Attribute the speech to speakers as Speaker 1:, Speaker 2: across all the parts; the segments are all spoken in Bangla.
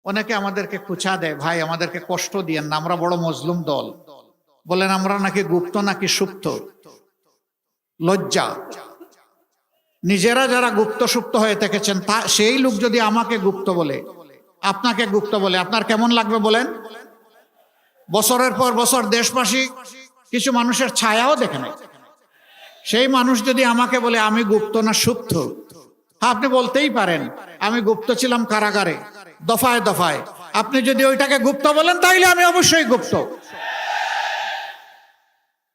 Speaker 1: অনেকে আমাদেরকে কুচা দেয়, ভাই আমাদেরকে কষ্ট দিয়েন না, আমরা বড় মজলুম দল। বলেন আমরা নাকি গুপ্ত নাকি সুপ্ত? লজ্জা। নিজেরা যারা গুপ্ত সুপ্ত হয়ে থেকেছেন সেই লোক যদি আমাকে গুপ্ত বলে, আপনাকে গুপ্ত বলে, আপনার কেমন লাগবে বলেন? বছরের পর বছর দেশবাসী কিছু মানুষের ছায়াও দেখে নাই। সেই মানুষ যদি আমাকে বলে আমি গুপ্ত না সুপ্ত, হ্যাঁ আপনি বলতেই পারেন আমি গুপ্ত ছিলাম কারাগারে দফায় দফায়। আপনি যদি ওইটাকে গুপ্ত বলেন তাইলে আমি অবশ্যই গুপ্ত।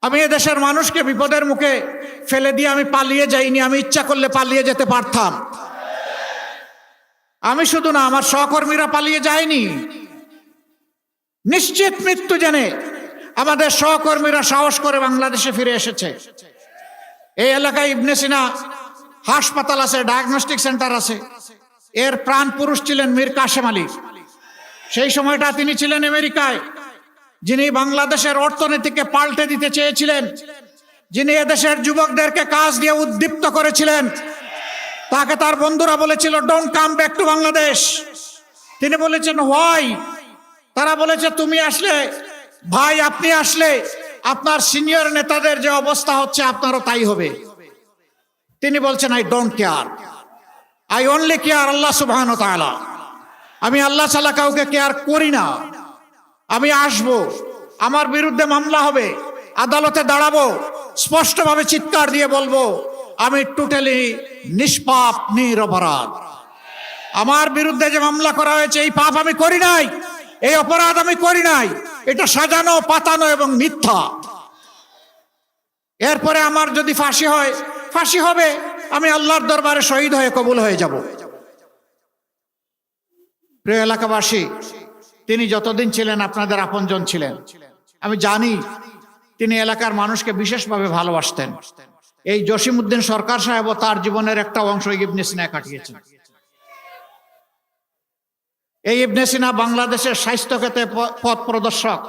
Speaker 1: আমি এদেশের মানুষকে বিপদের মুখে ফেলে দিয়ে আমি পালিয়ে যাইনি, আমি ইচ্ছা করলে পালিয়ে যেতে পারতাম। আমি শুধু না, আমার সহকর্মীরা পালিয়ে যায়নি। নিশ্চিত মৃত্যু জেনে আমাদের সহকর্মীরা সাহস করে বাংলাদেশে ফিরে এসেছে। এই এলাকায় ইবনে সিনা হাসপাতাল আছে, ডায়াগনস্টিক সেন্টার আছে। এর প্রাণ পুরুষ ছিলেন মীর কাসেম আলী। সেই সময়টা তিনি ছিলেন আমেরিকায়, যিনি বাংলাদেশের অর্থনীতিকে পাল্টে দিতে চেয়েছিলেন, যিনি এদেশের যুবকদেরকে কাজ দিয়ে উদ্দীপ্ত করেছিলেন। তাকে তার বন্ধুরা বলেছিল don't come back to Bangladesh. তিনি বলেছেন হোয়াই? তারা বলেছে তুমি আসলে, ভাই আপনি আসলে আপনার সিনিয়র নেতাদের যে অবস্থা হচ্ছে আপনারও তাই হবে। তিনি বলছেন I don't care, I only care Allah সুবহানাহু ওয়া তাআলা। আমি আল্লাহ ছাড়া কাউকে কেয়ার করি না। আমি আসব, আমার বিরুদ্ধে মামলা হবে, আদালতে দাঁড়াবো, স্পষ্টভাবে চিৎকার দিয়ে বলবো আমি টোটালি নিষ্পাপ নিরপরাধ। আমার বিরুদ্ধে যে মামলা করা হয়েছে এই পাপ আমি করি নাই, এই অপরাধ আমি করি নাই, এটা সাজানো পাতানো এবং মিথ্যা। এরপরে আমার যদি ফাঁসি হয় ফাঁসি হবে, আমি আল্লাহর দরবারে শহীদ হয়ে কবুল হয়ে যাব। প্রিয় এলাকাবাসী, তিনি যতদিন ছিলেন আপনাদের আপনজন ছিলেন। আমি জানি তিনি এলাকার মানুষকে বিশেষভাবে ভালোবাসতেন। এই জসিমউদ্দিন সরকার সাহেবও তার জীবনের একটা অংশ ইবনে সিনা কাটিয়েছেন। এই ইবনে সিনা বাংলাদেশের স্বাস্থ্য খাতে পথ প্রদর্শক,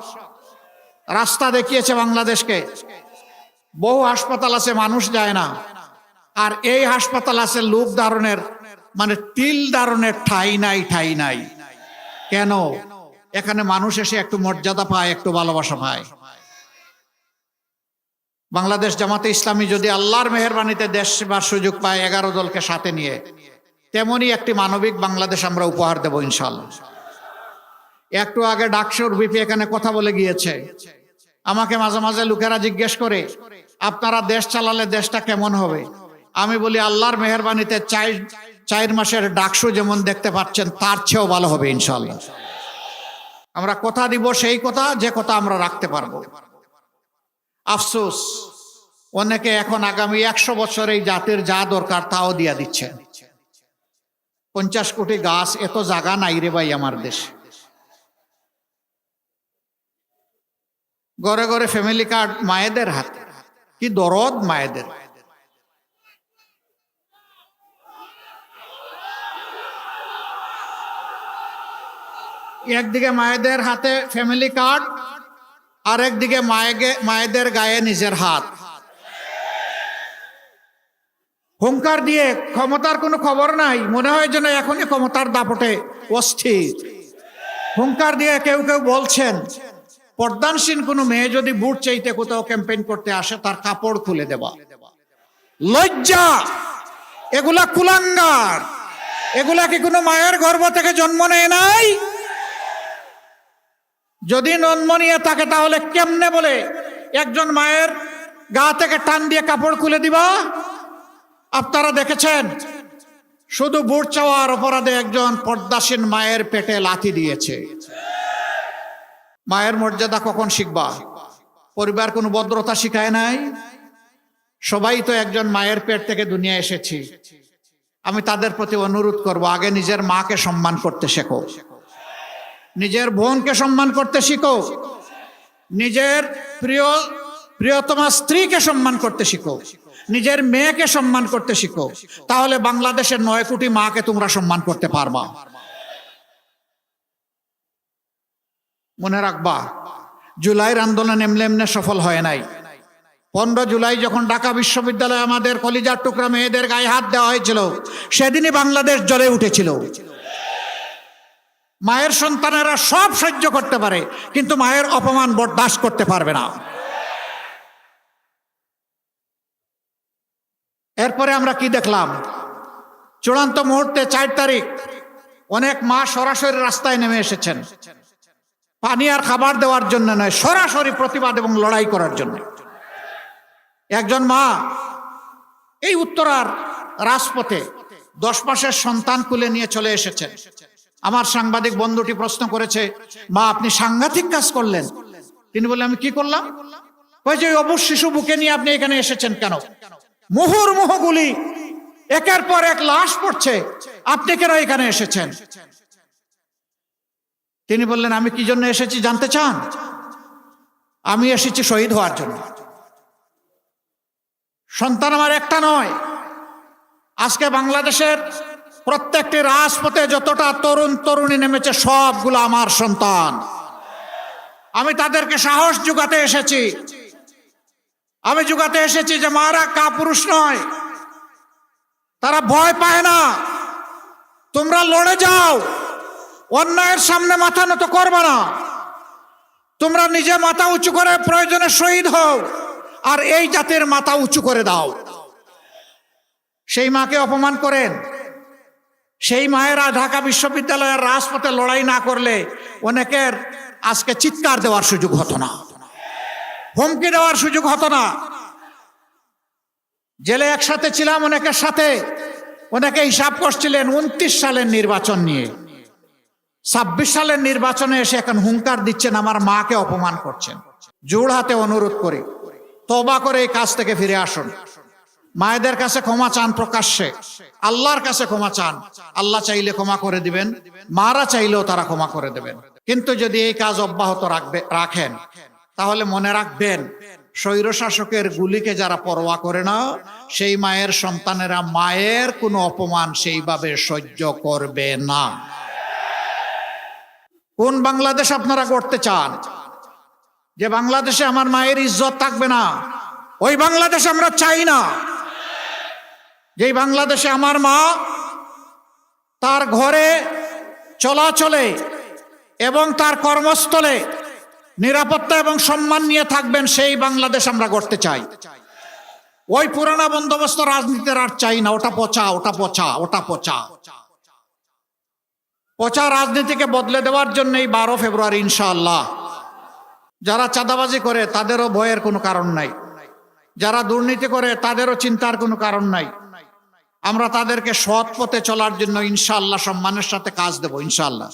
Speaker 1: রাস্তা দেখিয়েছে বাংলাদেশকে। বহু হাসপাতাল আছে মানুষ যায় না, আর এই হাসপাতাল আছে লোক ধারণের, মানে তিল ধারণের ঠাই নাই, ঠাই নাই। কেন? এখানে মানুষ এসে একটু মর্যাদা পায়, একটু ভালোবাসা পায়। বাংলাদেশ জামাতে ইসলামী যদি আল্লাহর মেহেরবানিতে দেশ সেবার সুযোগ পায় 11 দলকে সাথে নিয়ে, তেমনি একটি মানবিক বাংলাদেশ আমরা উপহার দেব ইনশাআল্লাহ। একটু আগে ডাকসুর বিপি এখানে কথা বলে গিয়েছে। আমাকে মাঝে মাঝে লোকেরা জিজ্ঞেস করে আপনারা দেশ চালালে দেশটা কেমন হবে? আমি বলি আল্লাহর মেহেরবানিতে 4 মাসের ডাকসু যেমন দেখতে পাচ্ছেন তার চেয়েও ভালো হবে ইনশাআল্লাহ। আমরা কথা দিব সেই কথা, যে কথা আমরা রাখতে পারবো। আফসোস, অনেকে এখন আগামী 100 বছর এই জাতির যা দরকার তাও দিয়া দিচ্ছে। 50 কোটি গাছ, এত জায়গা নাই রে ভাই আমার দেশে। ঘরে ঘরে ফ্যামিলি কার্ড মায়েদের হাতে, কি দরদ মায়েদের। একদিকে মায়েদের হাতে ফ্যামিলি কার্ড, আর একদিকে মায়েদের গায়ে নিজের হাত। হুঙ্কার দিয়ে ক্ষমতার কোনো খবর নাই, মনে হয় যেন এখনই ক্ষমতার দাপটে অস্থির। হুঙ্কার দিয়ে কেউ কেউ বলছেন পর্দানসীন কোনো মেয়ে যদি বুট চাইতে কোথাও ক্যাম্পেইন করতে আসে তার কাপড় খুলে দেওয়া। লজ্জা! এগুলা কুলাঙ্গার। এগুলা কি কোনো মায়ের গর্ভ থেকে জন্ম নেয় নাই? যদি জন্ম নিয়ে থাকে তাহলে কেমনে বলে একজন মায়ের গা থেকে টান দিয়ে কাপড় খুলে দিবা? আপনারা দেখেছেন শুধু বুট চাওয়ার অপরাধে একজন পর্দাসীন মায়ের পেটে লাথি দিয়েছে। মায়ের মর্যাদা কখন শিখবা? পরিবার কোনো ভদ্রতা শিখায় নাই? সবাই তো একজন মায়ের পেট থেকে দুনিয়া এসেছি। আমি তাদের প্রতি অনুরোধ করব, আগে নিজের মাকে সম্মান করতে শেখো, নিজের বোনকে সম্মান করতে শিখো, নিজের প্রিয়তমা স্ত্রীকে সম্মান করতে শিখো, নিজের মেয়েকে সম্মান করতে শিখো। তাহলে বাংলাদেশের 9 কোটি মাকে তোমরা সম্মান করতে পারবা। মনে রাখবা, জুলাইয়ের আন্দোলন এমনি এমনি সফল হয় নাই। 15 জুলাই যখন ঢাকা বিশ্ববিদ্যালয়ে আমাদের কলিজার টুকরা মেয়েদের গায়ে হাত দেওয়া হয়েছিল, সেদিনই বাংলাদেশ জ্বলে উঠেছিল। মায়ের সন্তানেরা সব সহ্য করতে পারে, কিন্তু মায়ের অপমান বরদাস্ত করতে পারবে না। এরপরে আমরা কি দেখলাম? চূড়ান্ত মুহূর্তে 4 তারিখ অনেক মা সরাসরি রাস্তায় নেমে এসেছেন, পানি আর খাবার দেওয়ার জন্য নয়, সরাসরি প্রতিবাদ এবং লড়াই করার জন্য। একজন মা এই উত্তরার রাজপথে 10 মাসের সন্তান কুলে নিয়ে চলে এসেছেন। আমার সাংবাদিক বন্ধুটি প্রশ্ন করেছে, মা আপনি সাংঘাতিক কাজ করলেন। তিনি বললেন, আমি কি করলাম? ওই যে অবুঝ শিশু বুকে নিয়ে আপনি এখানে এসেছেন কেন? মুহুর্মুহু গুলি, একের পর এক লাশ পড়ছে, আপনি কেন এখানে এসেছেন? তিনি বললেন, আমি কি জন্য এসেছি জানতে চান? আমি এসেছি শহীদ হওয়ার জন্য। সন্তান আমার একটা নয়। আজকে বাংলাদেশের প্রত্যেকটি রাজপথে যতটা তরুণ তরুণী নেমেছে, সবগুলো আমার সন্তান। আমি তাদেরকে সাহস জোগাতে এসেছি। আমি জোগাতে এসেছি যে মারা কাপুরুষ নয়, তারা ভয় পায় না। তোমরা লড়ে যাও, অন্যায়ের সামনে মাথা নত করবে না। তোমরা নিজে মাথা উঁচু করে প্রয়োজনে শহীদ হও, আর এই জাতির মাথা উঁচু করে দাও। সেই মাকে অপমান করেন। সেই মায়েরা ঢাকা বিশ্ববিদ্যালয়ের রাজপথে লড়াই না করলে অনেকের আজকে চিৎকার দেওয়ার সুযোগ হতো না, হুমকি দেওয়ার সুযোগ হতো না। জেলে একসাথে ছিলাম অনেকের সাথে, অনেকে হিসাব করছিলেন 29 সালের নির্বাচন নিয়ে। 26 সালের নির্বাচনে এসে এখন হুঙ্কার দিচ্ছেন, আমার মাকে অপমান করছেন। জোড় হাতে অনুরোধ করি, তওবা করে এই কাজ থেকে ফিরে আসুন। মায়েদের কাছে ক্ষমা চান প্রকাশ্যে, আল্লাহর কাছে ক্ষমা চান। আল্লাহ চাইলে ক্ষমা করে দিবেন, মারা চাইলেও তারা ক্ষমা করে দেবেন। কিন্তু যদি এই কাজ অব্যাহত রাখেন, তাহলে মনে রাখবেন, স্বৈরশাসকের গুলিকে যারা পরোয়া করে না, সেই মায়ের সন্তানেরা মায়ের কোনো অপমান সেইভাবে সহ্য করবে না। কোন বাংলাদেশ আপনারা গড়তে চান? যে বাংলাদেশে আমার মায়ের ইজ্জত থাকবে না, ওই বাংলাদেশ আমরা চাই না। যেই বাংলাদেশে আমার মা তার ঘরে চলাচলে এবং তার কর্মস্থলে নিরাপত্তা এবং সম্মান নিয়ে থাকবেন, সেই বাংলাদেশ আমরা গড়তে চাই। ওই পুরানা বন্দোবস্ত রাজনীতির আর চাই না। ওটা পচা, ওটা পচা, ওটা পচা। পচা রাজনীতিকে বদলে দেওয়ার জন্য এই 12 ফেব্রুয়ারি ইনশাআল্লাহ যারা চাঁদাবাজি করে তাদেরও ভয়ের কোনো কারণ নাই, যারা দুর্নীতি করে তাদেরও চিন্তার কোনো কারণ নাই। আমরা তাদেরকে সৎ পথে চলার জন্য ইনশাআল্লাহ সম্মানের সাথে কাজ দেব ইনশাআল্লাহ।